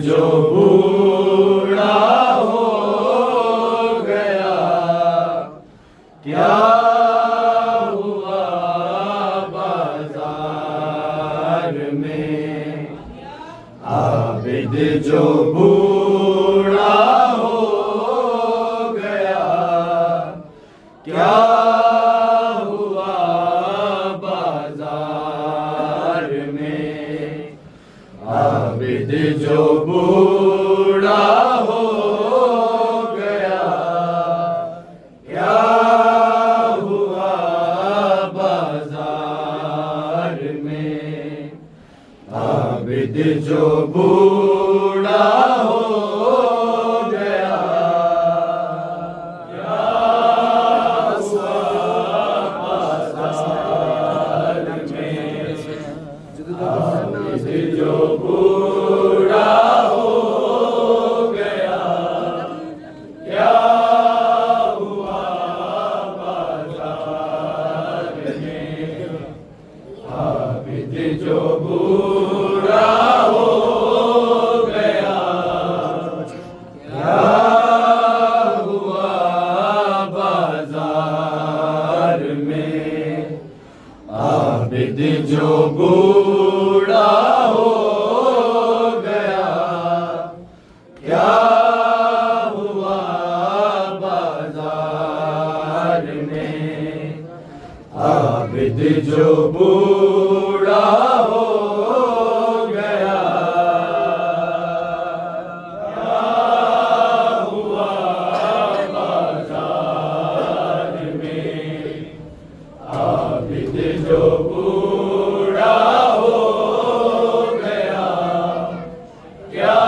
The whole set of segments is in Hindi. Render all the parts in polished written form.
जो बूढ़ा हो गया क्या हुआ बाजार में। आबिद जो बूढ़ा हो गया क्या हुआ बाजार में। आबिद जो बूढ़ा हो गया क्या हुआ बाजार में। आबिद जो बूढ़ा हो गया क्या हुआ बाजार में। आबिद जो बूढ़ा हो गया क्या हुआ बाजार में। आबिद जो बूढ़ा हो गया क्या हुआ बाजार में। आबिद जो बूढ़ा हो गया क्या हुआ बाजार में। आबिद जो बूढ़ा हो गया क्या हुआ बाजार में। आबिद जो बूढ़ा हो गया क्या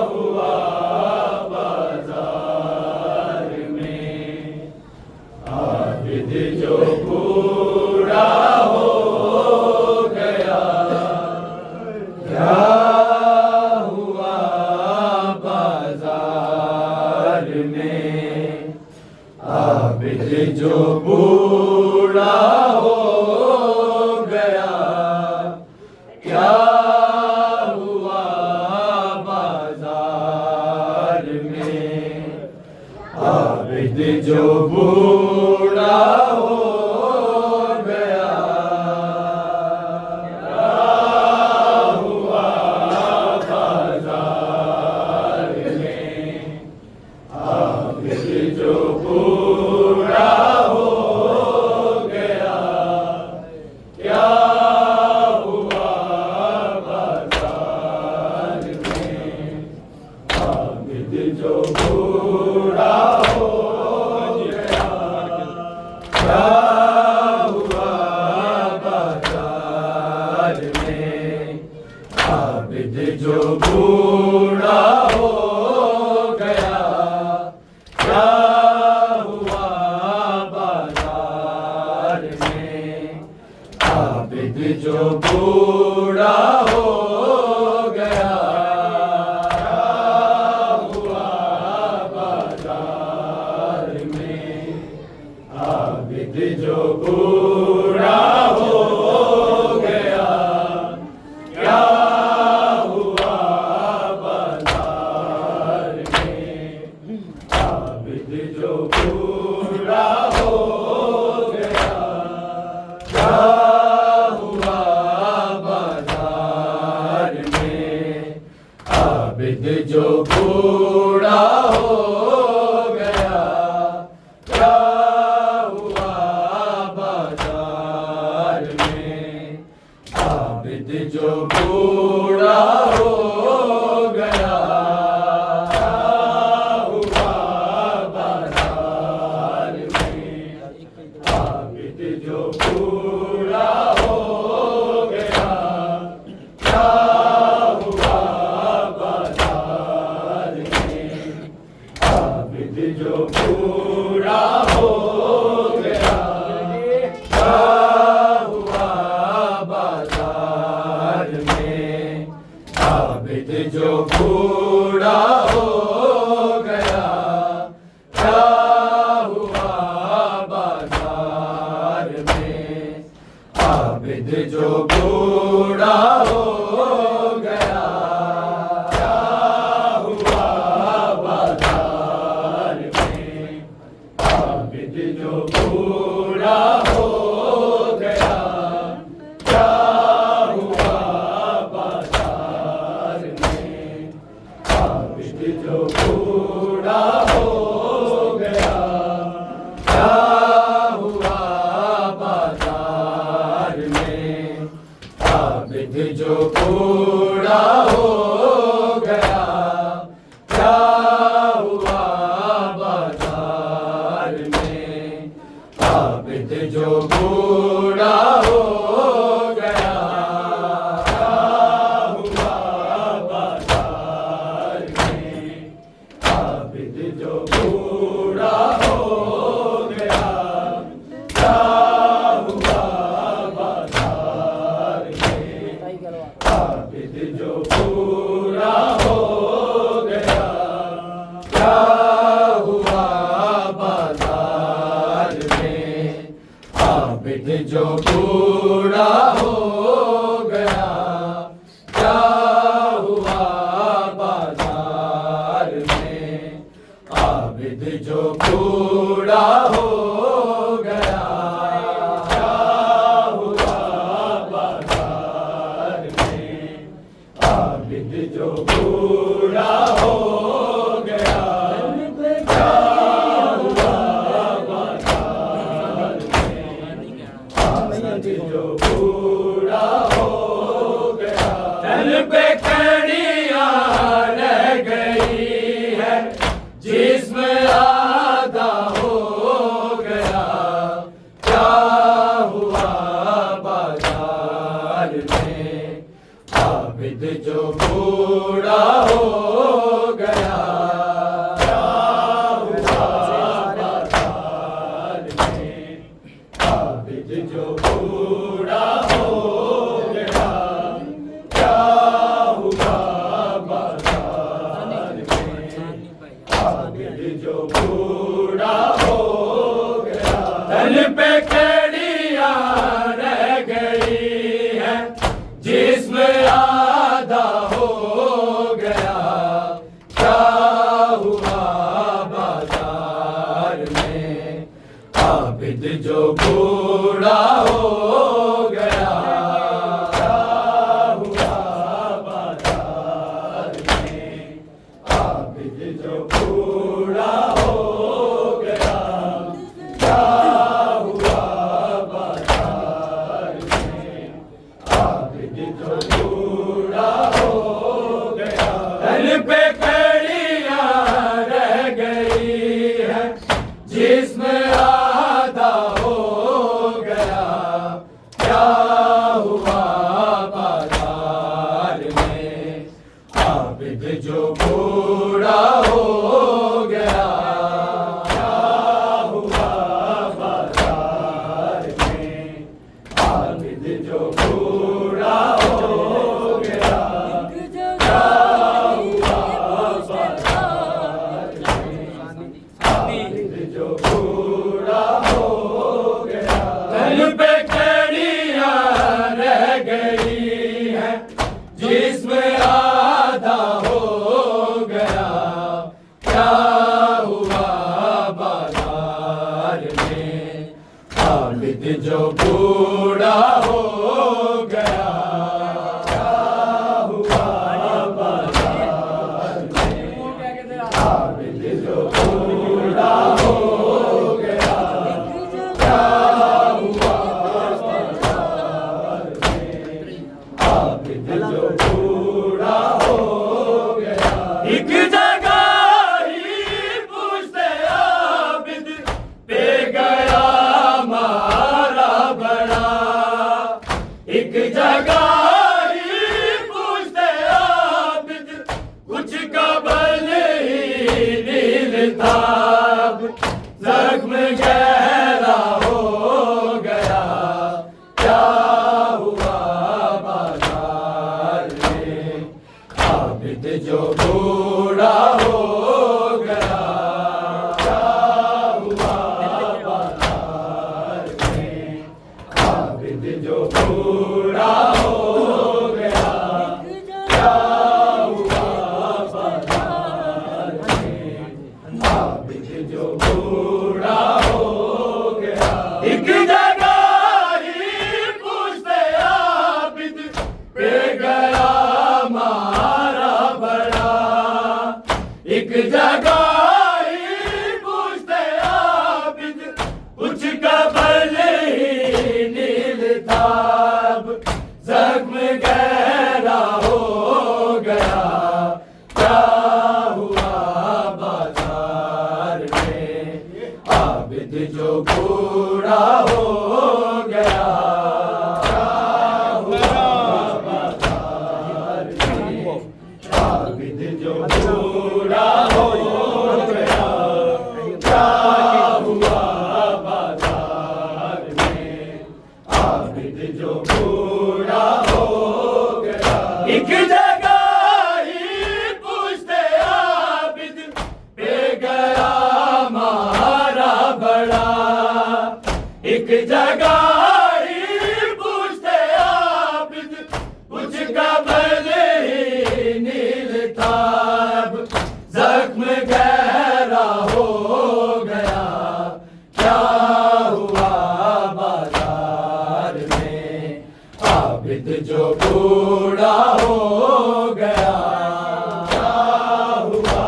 हुआ बाजार में। आबिद जो बूढ़ा हो गया क्या हुआ बाजार में। आबिद जो बूढ़ा हो गया क्या हुआ बाजार में। आबिद जो बूढ़ा हो गया क्या हुआ बाजार में। आबिद जो बूढ़ा हो गया क्या हुआ आबिद जो बूढ़ा हो गया, क्या हुआ बाजार में। आबिद जो बूढ़ा हो गया, क्या हुआ बाजार में। आबिद जो बूढ़ा हो गया, क्या हुआ बाजार में। आबिद जो बूढ़ा हो गया, क्या हुआ बाजार में। आबिद जो बूढ़ा हो गया, क्या हुआ बाजार में। आबिद जो बूढ़ा हो गया, क्या हुआ बाजार में। आबिद जो बूढ़ा हो गया, क्या हुआ बाजार में। आबिद जो बूढ़ा हो गया, क्या हुआ बाजार में। आबिद जो बूढ़ा हो गया, क्या हुआ बाजार में। आबिद जो बूढ़ा हो गया, क्या हुआ बाजार में। आबिद जो बूढ़ा हो गया, क्या हुआ बाजार में। आबिद जो बूढ़ा हो गया, क्या हुआ बाजार में। आबिद जो बूढ़ा हो गया, क्या हुआ बाजार में। आबिद जो बूढ़ा हो गया, क्या हुआ बाजार में। आबिद जो बूढ़ा हो गया, क्या हुआ बाजार में। आबिद जो बूढ़ा हो गया, क्या हुआ बाजार में। आबिद जो बूढ़ा हो गया, क्या हुआ बाजार में। आबिद जो बूढ़ा हो गया, क्या हुआ बाजार में। आबिद जो बूढ़ा हो गया, क्या हुआ बाजार में। आबिद जो बूढ़ा हो गया, तन पे कड़ियां रह गई है, जिस्म आधा हो गया, क्या हुआ बाजार में। आबिद जो बूढ़ा हो गया, क्या हुआ बाजार में। आबिद जो बूढ़ा हो गया, क्या हुआ बाजार में। आबिद जो बूढ़ा हो गया, तन पे कड़ियां रह गई है, जिस्म आधा हो गया, क्या हुआ बाजार में। आबिद जो बूढ़ा हो गया, क्या हुआ बाजार में। आबिद जो बूढ़ा हो गया, क्या हुआ था अब जख्म गहरा हो गया, क्या हुआ बाजार में आबिद जो बूढ़ा हो गया, क्या हुआ बाजार में आबिद जो बूढ़ा हो गया, क्या हुआ बाजार में आबिद जो बूढ़ा हो गया। एक जगह ही पूछते आबिद पे गया मारा बड़ा, एक जगह ही पूछते आबिद कुछ कबल ही नील था अब जख्म गहरा हो गया, क्या हुआ बाजार में आबिद जो बूढ़ा हो गया, क्या हुआ बाजार में आबिद जो बूढ़ा हो गया, क्या हुआ बाजार में आबिद जो बूढ़ा हो गया। एक जगह ही पूछते आबिद पे गया मारा बड़ा, एक जगह ही पूछते आबिद कुछ कबल ही नील था अब जख्म गहरा हो गया, क्या हुआ बाजार में आबिद जो बूढ़ा हो गया, क्या हुआ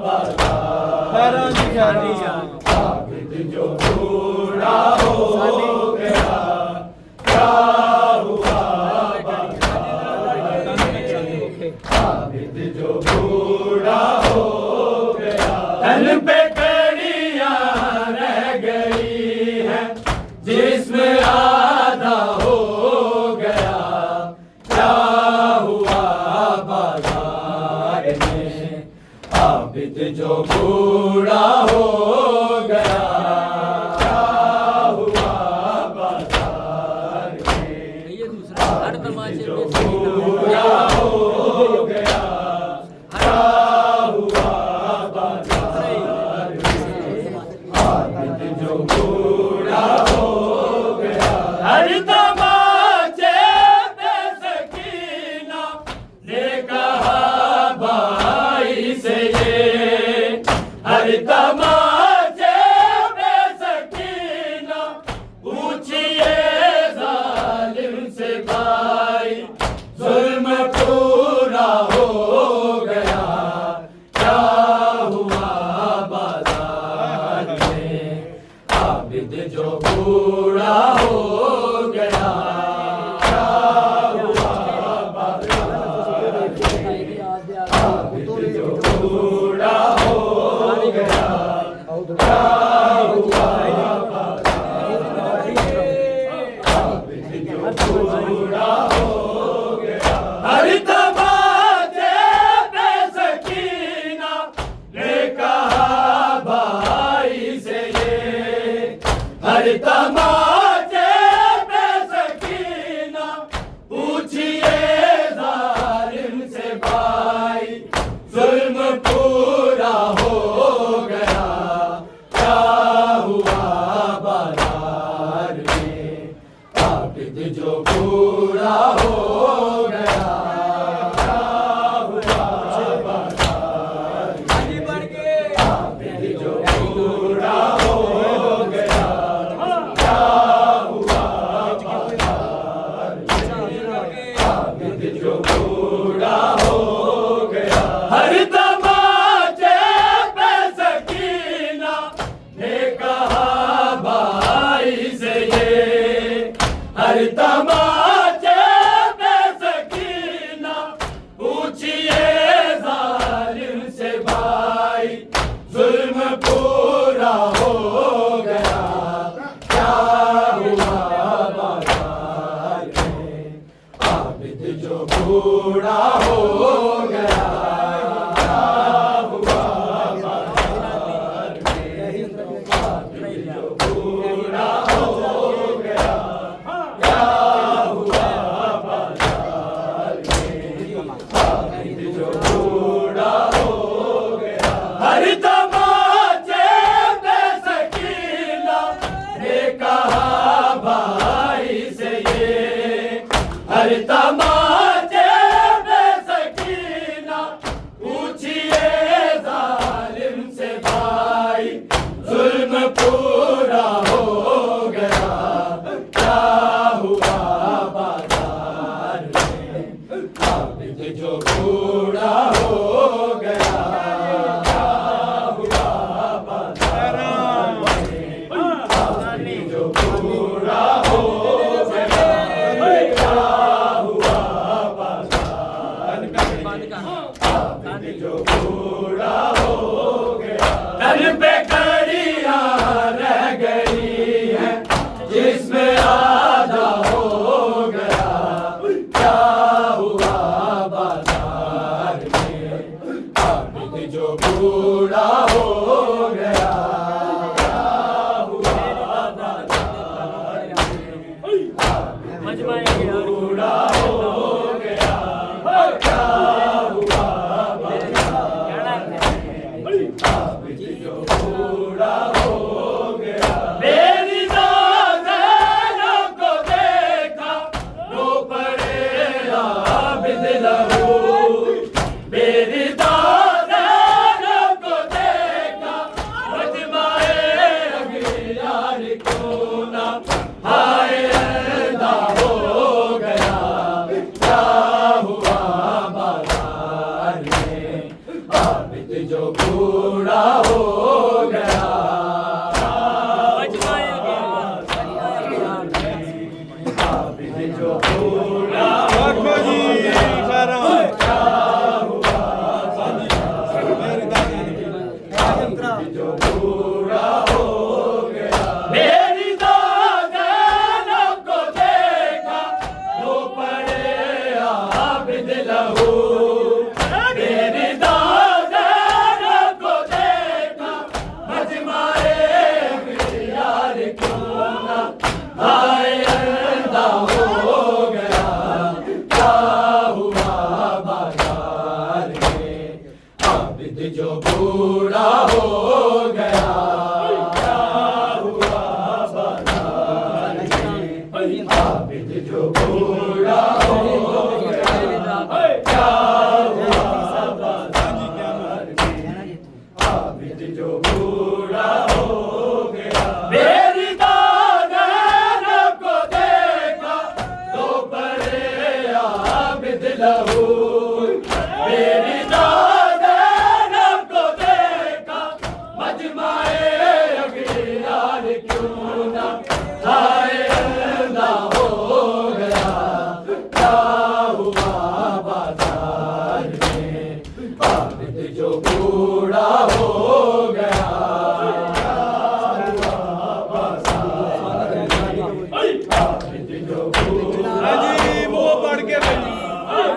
बाजार में आबिद जो बूढ़ा हो गया, क्या हुआ बाजार में आबिद जो बूढ़ा हो गया। तन पे कड़ियां रह गई हैं जिसमें आधा हो गया, क्या हुआ बाजार में आबिद जो बूढ़ा हो गया, क्या हुआ बाजार में आबिद जो बूढ़ा हो गया, क्या हुआ बाजार में आबिद जो बूढ़ा हो गया। हर तमाचे पे सकीना ने कहा भाई से ये, हर तमाचे पे सकीना पूछिए जालिम से भाई जुल्म पूरा हो गया, क्या हुआ बाजार में आबिद जो बूढ़ा हो गया, क्या हुआ बाजार में आबिद जो बूढ़ा हो गया, क्या हुआ बाजार में आबिद जो बूढ़ा हो गया। हर तमाचे पे सकीना ने कहा भाई से ये, हर तमाचे पे सकीना पूछिए जालिम से भाई जुल्म पूरा हो गया, क्या हुआ बाजार में आबिद जो बूढ़ा हो गया, क्या हुआ बाजार में आबिद जो बूढ़ा हो गया, क्या हुआ बाजार में आबिद जो बूढ़ा हो गया। हर तमाचे पे सकीना ने कहा भाई से ये, हर तमाचे पे सकीना पूछिए जालिम से भाई जुल्म पूरा हो गया, क्या हुआ बाजार में आबिद जो बूढ़ा हो गया, क्या हुआ बाजार जो बूढ़ा हो गया। हर तमाचे में सकीना ने कहा भाई से ये, हर तमाचे में सकीना पूछिए जालिम से भाई, जुल्म पूरा हो गया, क्या हुआ बाजार में, आबिद जो बूढ़ा हो गया, क्या हुआ बाजार में, आबिद जो बूढ़ा हो गया, क्या हुआ बाजार में, आबिद जो बूढ़ा हो गया। तन पे कड़ियां रह गई है जिसमें आधा हो गया, क्या हुआ बाजार में, आबिद जो बूढ़ा हो गया, क्या हुआ बाजार में, आबिद जो बूढ़ा हो गया, क्या हुआ बाजार में, आबिद जो बूढ़ा हो गया। मेरी नाज़रों को देखा रो पड़े आबिद लहू, मेरी नाज़रों को देखा मजमाए अगियार क्यों ना, हाय अंधा हो गया, क्या हुआ बाजार में, आबिद जो बूढ़ा हो गया, आबिद जो बूढ़ा हो गया, क्या हुआ आबिद जो बूढ़ा हो गया। मेरी नाज़रों को देखा रो पड़े आबिद लहू, मेरी नाज़रों को देखा मजमाए अगियार क्यों ना, हाय अंधा हो गया, क्या हुआ बाजार में, आबिद जो बूढ़ा हो गया, क्या हुआ बाजार में, आबिद जो बूढ़ा हो गया, क्या हुआ बाजार में, आबिद जो बूढ़ा हो गया। मेरी नाज़रों को देखा तो पड़े आबिद लहू, मेरी नाज़रों को देखा मजमाए अगियार क्यों ना, हाय अंधा हो गया, क्या हुआ बाजार में, आबिद जो बूढ़ा हो गया, क्या हुआ बाजार में, आबिद जो बूढ़ा हो गया,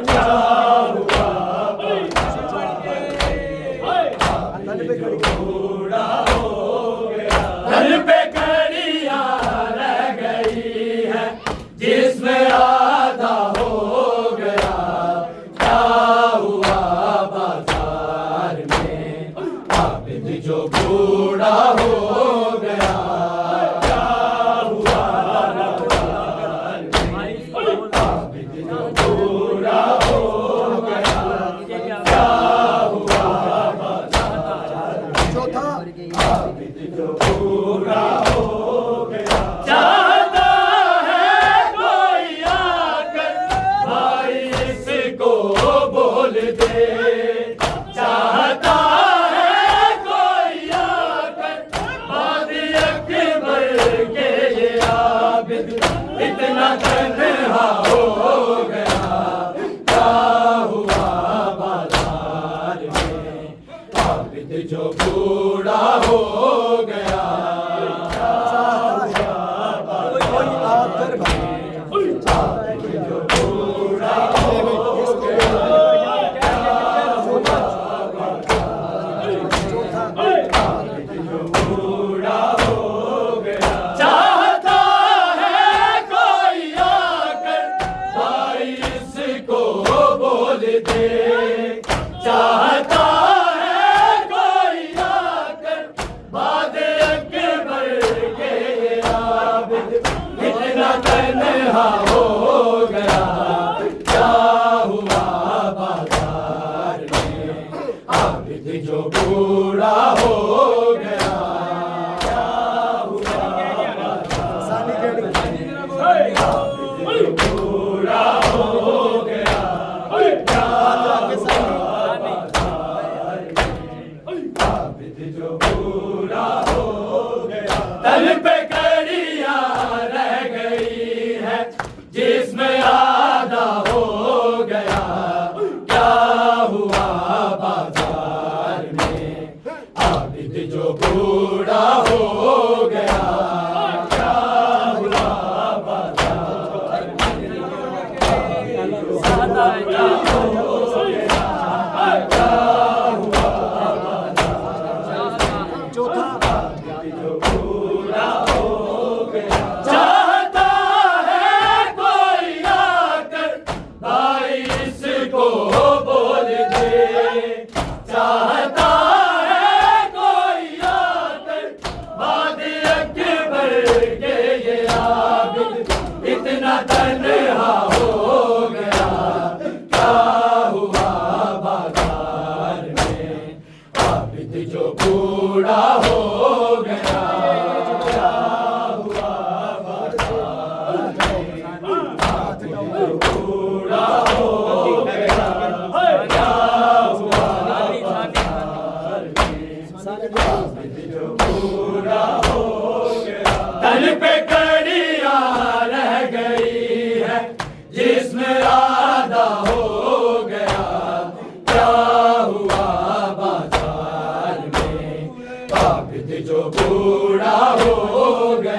क्या हुआ बाजार में, आबिद जो बूढ़ा हो गया। तन पे कड़ियां रह गई है जिसमें आधा हो गया, क्या हुआ बाजार में, आबिद जो बूढ़ा हो गया, क्या हुआ बाजार में, आबिद जो बूढ़ा हो गया, क्या हुआ बाजार में, आबिद जो बूढ़ा हो गया। चाहता है कोई आकर भाई इसको बोल दे, चाहता है कोई आकर बादी अकबर के ये आबिद इतना तन्हा हो गया, क्या हुआ बाजार में, आबिद जो बूढ़ा हो गया, क्या हुआ बाजार में, आबिद जो बूढ़ा हो गया, क्या हुआ बाजार में, आबिद जो बूढ़ा हो गया। चाहता है कोई आकर भाई इसको बोल दे, बूढ़ा हो गया, क्या हुआ आबिद जो बूढ़ा हो गया, क्या आबिद जो बूढ़ा हो गया। तन पे कड़ियाँ रह गई है जिसमें आधा हो गया, क्या हुआ बाजार में आबिद जो बूढ़ा हो गया, क्या हुआ बाजार में चाहता है कोई आकर भाई इसको बोल दे, चाहता है कोई आकर बाद अकबर के ये आबिद इतना तन्हा हो गया, क्या हुआ बाजार में आबिद जो बूढ़ा हो गया, क्या हुआ बाजार में आबिद जो बूढ़ा हो गया, क्या हुआ बाजार में आबिद जो बूढ़ा हो गया। तन पे कड़ियाँ रह गई है जिसमें आधा हो गया, क्या हुआ बाजार में आबिद जो बूढ़ा हो गया।